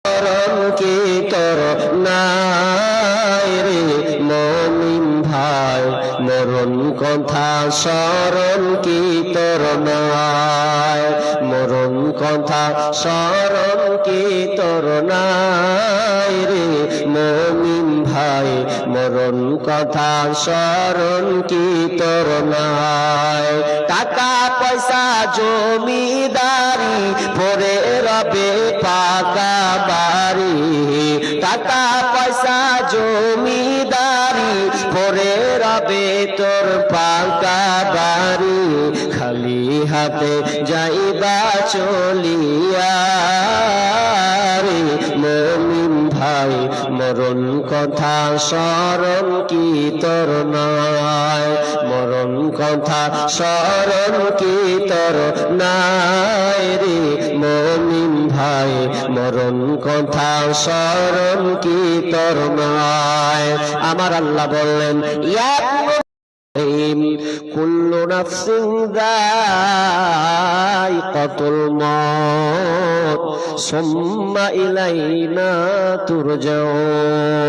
স্মরণ কি তোর নাই রে মমিন ভাই, মরণ কথা স্মরণ কি তোর নাই, মরণ কথা স্মরণ কি তোর নাই রে মমিন ভাই, মরণ কথা স্মরণ কি তোর নাই। টাকা পয়সা জমিদারি পরে রবে পাকা বাড়ি, টাকা পয়সা জমিদারি পরে রবে তোর পাকা বাড়ি, খালি হাতে যাইবা চলিয়া রে মমিন ভাই, মরণ কথা স্মরণ কি তোর নাই, মরণ কথা স্মরণ কি তোর নাই রে মমিন ভাই, মরণ কথা স্মরণ কি তোর নাই। আমার আল্লাহ বললেন ইয়া কুল্লু নাফসিন যায়িকাতুল মউত সুম্মা ইলাইনা তুরজাউন।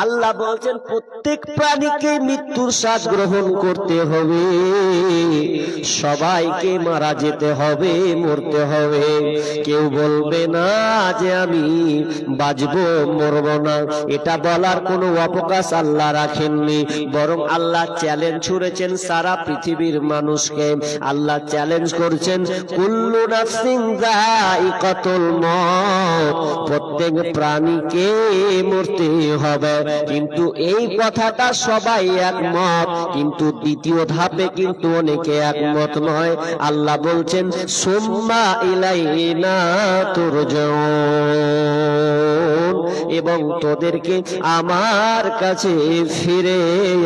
আল্লাহ বলছেন প্রত্যেক প্রাণীকে মৃত্যুর স্বাদ গ্রহণ করতে হবে, সবাইকে মারা যেতে হবে, মরতে হবে। কেউ বলবে না যে আমি বাঁচবো মরব না, এটা বলার কোনো অবকাশ আল্লাহ রাখেননি, বরং আল্লাহ চ্যালেঞ্জ ছুড়েছেন সারা পৃথিবীর মানুষকে। আল্লাহ চ্যালেঞ্জ করছেন কুল্লু নাফসিন যায়িকাতুল মউত, প্রত্যেক প্রাণীকে মরতে হবে। কিন্তু এই কথাটা সবাই একমত, কিন্তু দ্বিতীয় ধাপে কিন্তু অনেকে একমত নয়। আল্লাহ বলছেন সুম্মা ইলাইনা তুরজাউন, এবং তোদেরকে আমার কাছে ফিরে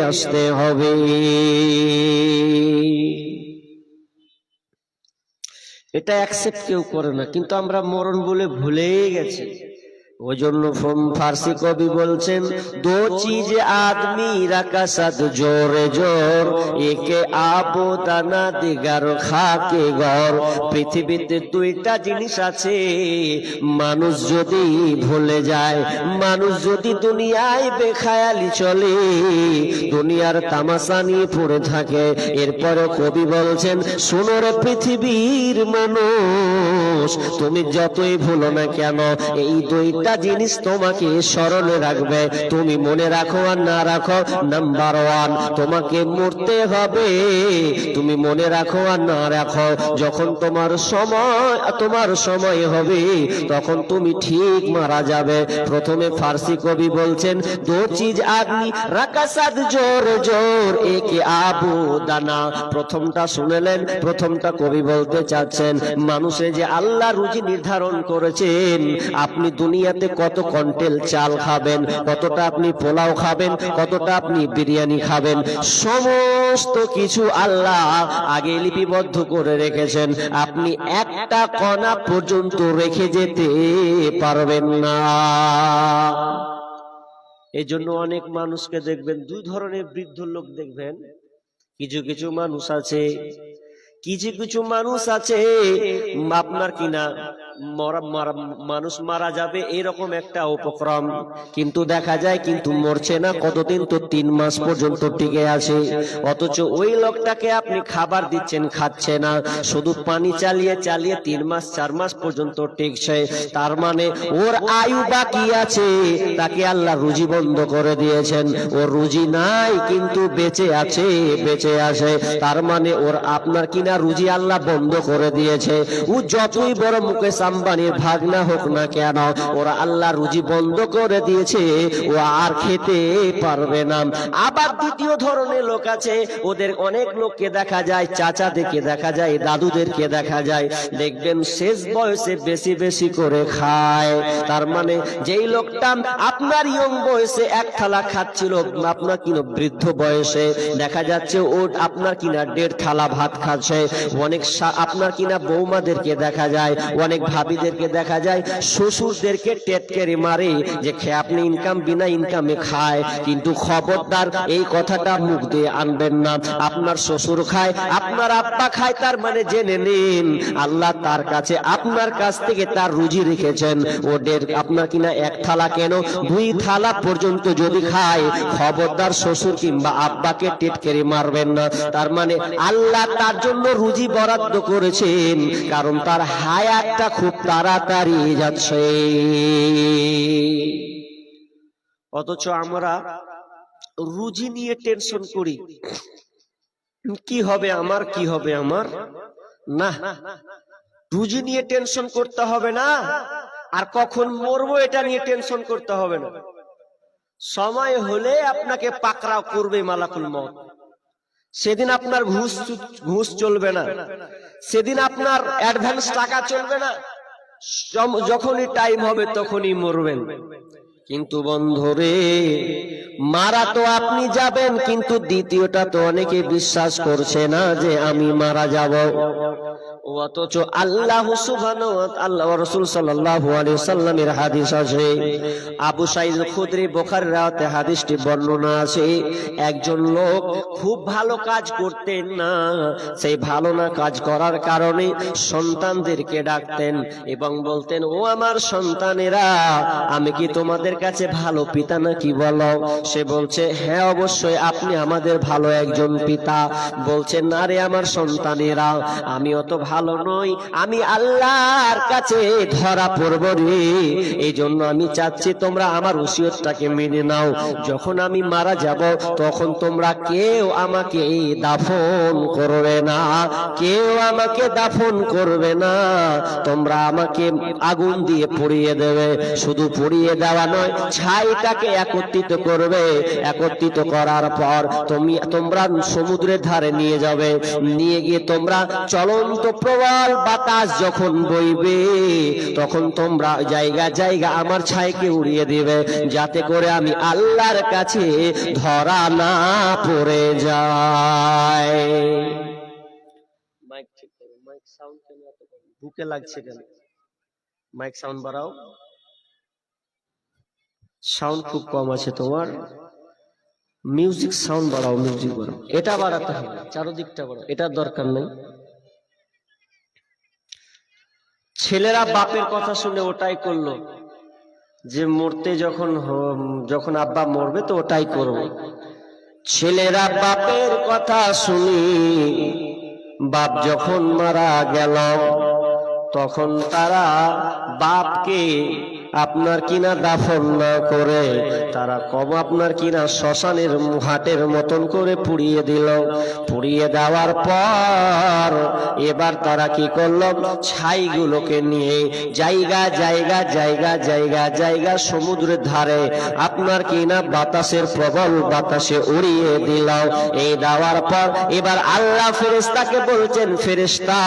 আসতে হবে। এটা অ্যাকসেপ্ট কেউ করে না, কিন্তু আমরা মরণ বলে ভুলেই গেছি। ওই জন্য ফার্সি কবি বলছেন দো চিজ আদমি রাকাসাদ জোরে জোর, একে আবো দানা দিগার খাকে ঘর। পৃথিবীতে দুইটা জিনিস আছে, মানুষ যদি ভুলে যায়, মানুষ যদি দুনিয়ায় বেখায়ালি চলে, দুনিয়ার তামাশা নিয়ে পড়ে থাকে, এরপরে কবি বলছেন শোনো রে পৃথিবীর মানুষ, তুমি যতই ভুলো না কেন এই দুইটা জিনিস তোমাকে স্মরণে রাখবে। তুমি মনে রাখো আর না রাখো, নাম্বার ওয়ান তোমাকে মরতে হবে। তুমি মনে রাখো আর না রাখো, যখন তোমার সময় হবে তখন তুমি ঠিক মারা যাবে। প্রথমে ফার্সি কবি বলছেন দো চিজ আদমি রাকাসাদ জোর জোর, একে আবু দানা। প্রথমটা শুনলেন, প্রথমটা কবি বলতে চাচ্ছেন মানুষে যে আল্লাহ রুজি নির্ধারণ করেছেন, আপনি দুনিয়াতে কত কন্টেল চাল খাবেন, কতটা আপনি পোলাও খাবেন, কতটা আপনি বিরিয়ানি খাবেন, সমস্ত কিছু আল্লাহ আগে লিপিবদ্ধ করে রেখেছেন। আপনি একটা কণা পর্যন্ত রেখে যেতে পারবেন না। এই জন্য অনেক মানুষকে দেখবেন, দুই ধরনের বৃদ্ধ লোক দেখবেন। কিছু কিছু মানুষ আছে, কিছু কিছু মানুষ আছে আপনার কিনা মানুষ মারা যাবে এরকম একটা উপক্রম, কিন্তু দেখা যায় কিন্তু মরছে না, কতদিন তো 3 মাস পর্যন্ত টিকে আছে। অথচ ওই লোকটাকে আপনি খাবার দিচ্ছেন, খাচ্ছে না, শুধু পানি চালিয়ে চালিয়ে 3 মাস 4 মাস পর্যন্ত টিকছে। তার মানে ওর আয়ু বাকি আছে, তাকে আল্লাহ রুজি বন্ধ করে দিয়েছেন। ওর রুজি নাই কিন্তু বেঁচে আছে, বেঁচে আছে। তার মানে ওর আপনার কিনা রুজি আল্লাহ বন্ধ করে দিয়েছে। ও যতই বড় মুকেশ আম্বানির ভাগনা হোক না কেন, ওরা আল্লাহ রুজি বন্ধ করে দিয়েছে, ও আর খেতে পারবে না। আবার দ্বিতীয় ধরনের লোক আছে, ওদের অনেক লোককে দেখা যায়, চাচাদেরকে দেখা যায়, দাদুদেরকে দেখা যায়, দেখবেন শেষ বয়সে বেশি বেশি করে খায়। তার মানে যেই লোকটা আপনার ইয়ং বয়সে এক থালা খাচ্ছিল, আপনার কিনা বৃদ্ধ বয়সে দেখা যাচ্ছে ও আপনার কিনা 1.5 থালা ভাত খাচ্ছে। অনেক আপনার কিনা বৌমাদেরকে দেখা যায়, অনেক ভাবিদেরকে দেখা যায় শ্বশুরদেরকে টেটকেরি মারে যে আপনি ইনকাম বিনা ইনকামে খায়, কিন্তু খবরদার এই কথাটা মুখ দিয়ে আনবেন না। আপনার শ্বশুর খায়, আপনার আব্বা খায়, তার মানে জেনে নিন আল্লাহ তার কাছে আপনার কাছ থেকে তার রুজি রেখেছেন। ওদের আপনার কিনা এক থালা কেন 2 থালা পর্যন্ত যদি খায়, খবরদার শ্বশুর কিংবা আব্বাকে টিটকেরি মারবেন না। তার মানে আল্লাহ তার জন্য রুজি বরাদ্দ করেছেন, কারণ তার হায়াতটা খুব তাড়াতাড়ি যাচ্ছে। অথচ আমরা রুজি নিয়ে টেনশন করি, কি হবে আমার, কি হবে আমার। না, রুজি নিয়ে টেনশন করতে হবে না, আর কখন মরবো এটা নিয়ে টেনশন করতে হবে না। সময় হলে আপনাকে পাকড়াও করবে মালাকুল মউত। সেদিন আপনার ঘুষ চলবে না, সেদিন আপনার অ্যাডভান্স টাকা চলবে না। যখনই টাইম হবে তখনই মরবেন। কিন্তু বন্ধুরে, মারা তো আপনি যাবেন, কিন্তু দ্বিতীয়টা তো অনেকে বিশ্বাস করছে না যে আমি মারা যাব। অথচ আল্লাহ সুবহানাহু ওয়া তাআলা রাসূল সাল্লাল্লাহু আলাইহি ওয়াসাল্লামের হাদিস আছে, আবু সাঈদ খুদরি বুখারীর রাওয়াতে হাদিসটি বর্ণনা আছে। একজন লোক খুব ভালো কাজ করতেন না, সেই ভালো না কাজ করার কারণে সন্তানদেরকে ডাকতেন এবং বলতেন, ও আমার সন্তানেরা, আমি কি তোমাদের কাছে ভালো পিতা নাকি বলো? সে বলছে, হ্যাঁ অবশ্যই আপনি আমাদের ভালো একজন পিতা। বলছে, না রে আমার সন্তানেরা, আমি অত ভালো নই, আমি আল্লাহর কাছে ধরা পড়ব রে। এই জন্য আমি চাচ্ছি তোমরা আমার ওসিয়তটাকে মেনে নাও। যখন আমি মারা যাব তখন তোমরা কেউ আমাকে দাফন করবে না, কেউ আমাকে দাফন করবে না, তোমরা আমাকে আগুন দিয়ে পুড়িয়ে দেবে। শুধু পুড়িয়ে দেওয়া নয়, ছাইটাকে একত্রিত করবে। একত্রিত করার পর তোমরা সমুদ্রের ধারে নিয়ে যাবে। নিয়ে গিয়ে তোমরা চলন্ত প্রবল বাতাস যখন বইবে, তখন তোমরা জায়গা জায়গা আমার ছাইকে উড়িয়ে দিবে, যাতে করে আমি আল্লাহর কাছে ধরা না পড়ে যায়। মাইক ঠিক করো, মাইক সাউন্ড কেন এত কম? বুকে লাগছে কেন? মাইক সাউন্ড বাড়াও, সাউন্ড খুব কম আছে তোমার। মিউজিক সাউন্ড বাড়াও, মিউজিক বাড়াও। এটা বাড়াতে হবে, চারদিকটা বাড়াও, এটার দরকার নেই। ছেলেরা বাপের কথা শুনে ওটাই করলো, যে মরতে যখন আব্বা মরবে তো ওটাই করবে। ছেলেরা বাপের কথা শুনি বাপ যখন মারা গেল, তখন তারা বাপকে আপনার কিনা দাফন না করে তারা আপনার কিনা শ্মশানের হাটের মতন করে পুড়িয়ে দিল। পুড়িয়ে দেওয়ার পর এবার তারা কি করলো, ছাইগুলোকে নিয়ে জায়গা জায়গা জায়গা জায়গা জায়গা সমুদ্রের ধারে আপনার কিনা বাতাসের প্রবল বাতাসে উড়িয়ে দিল। এই দেওয়ার পর এবার আল্লাহ ফেরেশতাকে বলছেন, ফেরেশতা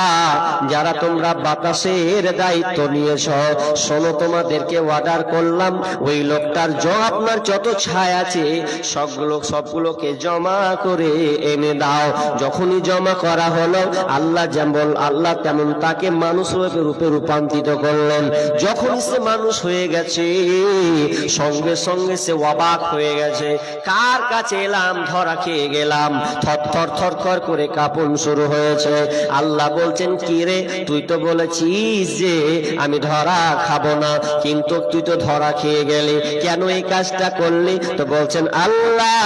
যারা তোমরা বাতাসের দায়িত্ব নিয়েছ, শোনো তোমাদেরকে অর্ডার করলাম, ওই লোকটার আপনার যত ছায়া আছে সবগুলোকে জমা করে এনে দাও। যখনই জমা করা হলো, আল্লাহ তেমন তাকে মানুষ রূপে রূপান্তরিত করলেন। যখনই সে মানুষ হয়ে গেছে, সঙ্গে সঙ্গে সে অবাক হয়ে গেছে, কার কাছে এলাম, ধরা খেয়ে গেলাম। থরথর থরথর করে কাঁপন শুরু হয়েছে। আল্লাহ বলছেন, কি রে, তুই তো বলেছিস যে আমি ধরা খাবো না, কিন্তু তুই তো ধরা খেয়ে গেলি, কেন এই কাজটা করলি? তো বলছেন, আল্লাহ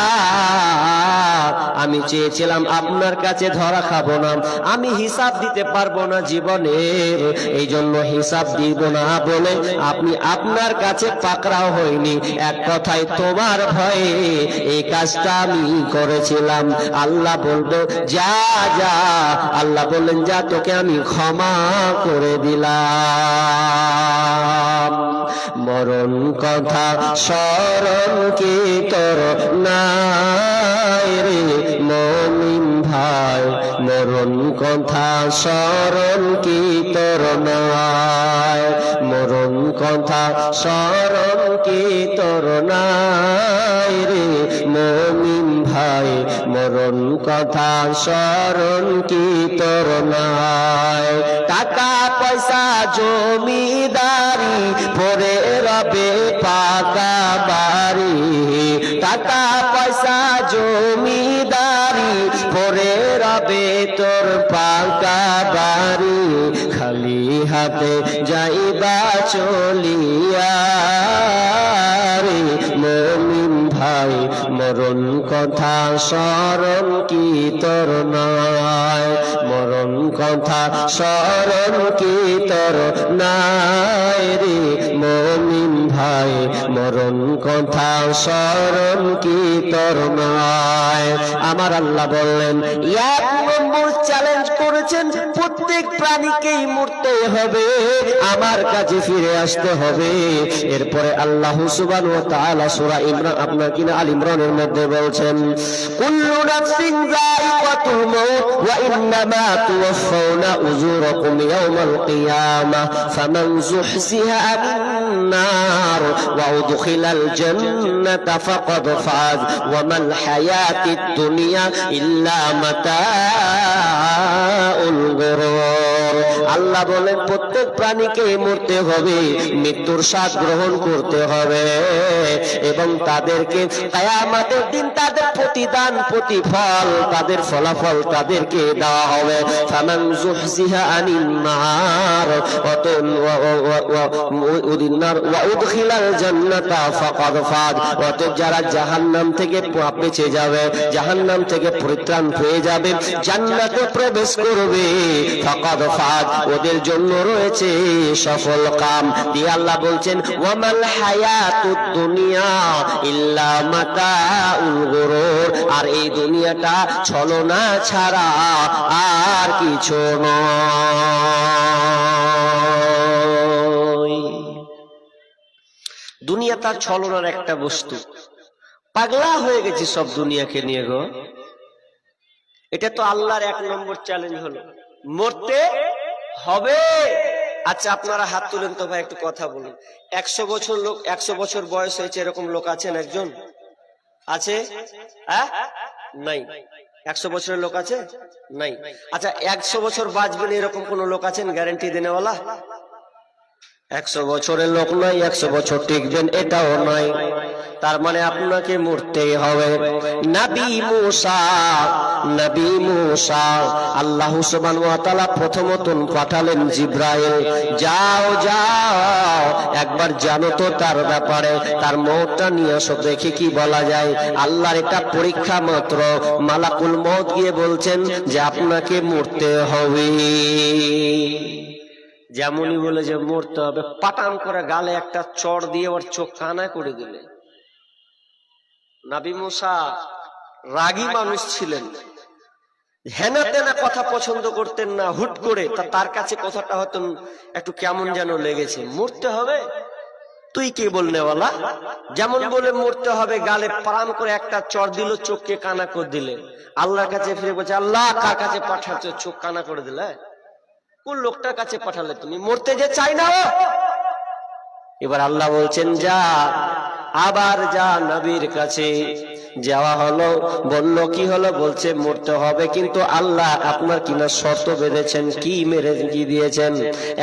আমি চেয়েছিলাম আপনার কাছে ধরা খাবো না, আমি হিসাব দিতে পারবো না জীবনের, এই জন্য হিসাব দিব না বলে আপনি আপনার কাছে পাকড়াও হয়নি। এক কথায় তোমার ভয়ে এই কাজটা আমি করেছিলাম। আল্লাহ বলবো, যা যা। আল্লাহ বললেন, যা, তোকে আমি ক্ষমা করে দিলাম। মরণ কথা স্মরণ কি তোর নাই রে মুমিন ভাই, মরণ কথা স্মরণ কি তোর নাই, মরণ কথা স্মরণ কি তোর নাই রে মুমিন ভাই মরণ কথা স্মরণ কি তোর নাই? টাকা পয়সা জমিদারি পরে রবে পাকা বাড়ি, টাকা পয়সা জমিদারি পরে রবে তোর পাকা বাড়ি, খালি হাতে যাইবা চলিয়া রে মুমিন ভাই মরণ কথা স্মরণ কি তোর নাই? মরণ কথা স্মরণ কি তোর নাই রে মুমিন ভাই মরণ কথা স্মরণ কি তোর নাই? আমার আল্লাহ বললেন এক নম্বর চ্যালেঞ্জ করেছেন প্রত্যেক প্রাণীকেই মরতে হবে, আমার কাছে ফিরে আসতে হবে। এরপরে আল্লাহ সুবহানাহু ওয়া তাআলা সূরা ইমরান আপনার কিনা আল ইমরানের মধ্যে বলছেন কুল্লু নাফসিন যায়িকাতুল মাউত ওয়া ইন্নামা তুওয়াফাউনা উজুরাকুম ইয়াওমাল কিয়ামাহ ফামান যুহজিহা আনিন নার ওয়া উদখিলাল জান্নাতা ফাকাদ ফাজ ওয়া মাল হায়াতুদ দুনিয়া ইল্লা মাতাউল গুরুর। আল্লাহ বলেন প্রত্যেক প্রাণীকে মরতে হবে, মৃত্যুর স্বাদ গ্রহণ করতে হবে এবং তাদেরকে কিয়ামতের দিন তাদের প্রতিদান প্রতিফল তাদের ফলাফল তাদেরকে দেওয়া হবে। ফামান যুহজিহা আনিন নার ওয়া উদখিলাল জান্নাতা ফাকাদ ফাজ, অতএব যারা জাহান্নাম থেকে বেঁচে যাবে, জাহান্নাম থেকে পরিত্রাণ পেয়ে যাবে, জান্নাতে প্রবেশ করবে, ফাকাদ ফাজ ওদের জন্য রয়েছে সফল কাম। দিয়ে আল্লাহ বলছেন ওয়ামাল হায়াতুদ দুনিয়া ইল্লা মাতাউল গুরুর, আর এই দুনিয়াটা ছলনা ছাড়া আর কিছু নয়। দুনিয়া তার ছলনার একটা বস্তু, পাগলা হয়ে গেছে সব দুনিয়াকে নিয়ে গো। এটা তো আল্লাহর এক নম্বর চ্যালেঞ্জ হলো মরতে হবে। আচ্ছা আপনারা হাত তুলেন তো ভাই, একটু কথা বলুন। 100 বছর লোক, 100 বছর বয়স হয়েছে এরকম লোক আছেন? একজন আছে? নাই। 100 বছরের লোক আছে? নাই। আচ্ছা 100 বছর বাঁচবেন এরকম কোন লোক আছেন গ্যারান্টি দেনেওয়ালা? 100 বছরের লোক নয় 100 বছর টিকবেন এটাও নয়। তার মানে আপনাকে মরতেই হবে। নবী মূসা আল্লাহ সুবহানাহু ওয়া তাআলা প্রথমত পাঠালেন জিবরাইল, যাও যাও একবার জানো তো তার ব্যাপারে, তার মওতটা নিয়ে আসো দেখি কি বলা যায়। আল্লাহর এটা পরীক্ষা মাত্র। মালাকুল মওত গিয়ে বলছেন যে আপনাকে মরতে হবে। যেমনই বলে যে মরতে হবে, পাটান করে গালে একটা চড় দিয়ে ওর চোখ কানা করে দিলে। নবী মূসা রাগী মানুষ ছিলেন, হেনা তেনা কথা পছন্দ করতেন না। হুট করে তার কাছে কথাটা হয়তো একটু কেমন যেন লেগেছে, মরতে হবে, তুই কে বলনেওয়ালা? যেমন বলে মরতে হবে, গালে প্রাণ করে একটা চড় দিল, চোখকে কানা করে দিলে। আল্লাহর কাছে ফিরে বলছে আল্লাহ কার কাছে পাঠাচ্ছ, চোখ কানা করে দিলে? কোন লোকটার কাছে পাঠালে তুমি? মরতে যে চাই না ও। এবার আল্লাহ বলছেন যা, আবার যা নবীর কাছে। যাওয়া হলো, বলল কি হলো? বলছে মরতে হবে, কিন্তু আল্লাহ আপনার কিনা শর্ত বেঁধেছেন। কি মেরে কি দিয়েছেন?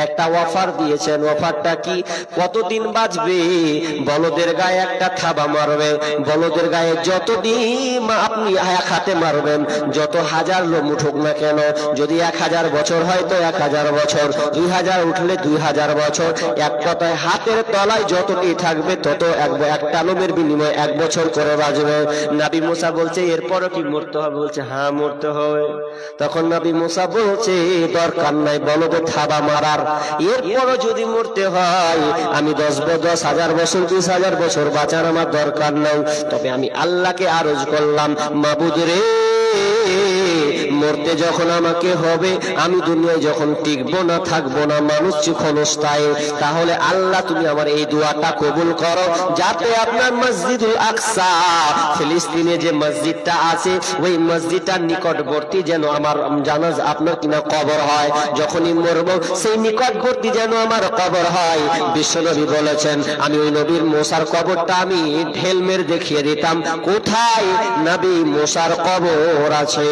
একটা অফার দিয়েছেন। অফারটা কি? কতদিন বাঁচবে? বলদের গায়ে একটা থাবা মারবে, বলদের গায়ে যতদিন আপনি এক হাতে মারবেন, যত হাজার লোম উঠুক না কেন, যদি 1000 বছর হয় তো 1000 বছর, 2000 উঠলে 2000 বছর, এক কথায় হাতের তলায় যতটি থাকবে তত একটা লোমের বিনিময়ে 1 বছর করে বাঁচবে। নবী মূসা বলছে এরপরও কি মরতে হবে? বলছে হ্যাঁ মরতে হবে। তখন নবী মূসা বলছে দরকার নাই বলবে থাবা মারার, এরপরও যদি মরতে হয় আমি 10,000 বছর 20,000 বছর বাঁচার আমার দরকার নাই। তবে আমি আল্লাহকে আরজ করলাম, মাবুদ রে মরতে যখন আমাকে হবে, আমি দুনিয়ায় যখন টিকবো না থাকবো না, মানুষ ক্ষণস্থায়ী, তাহলে আল্লাহ তুমি আমার এই দোয়াটা কবুল করো, যাতে আপনার মসজিদুল আকসা ফিলিস্তিনে যে মসজিদটা আছে ওই মসজিদটার নিকটবর্তী যেন আমার জানাজা আপনার কিনা কবর হয়, যখনই মরবো সেই নিকটবর্তী যেন আমার কবর হয়। বিশ্বনবী বলেছেন আমি ওই নবীর মুসার কবরটা আমি ঢেল মেরে দেখিয়ে দিতাম কোথায় নবী মুসার কবর আছে।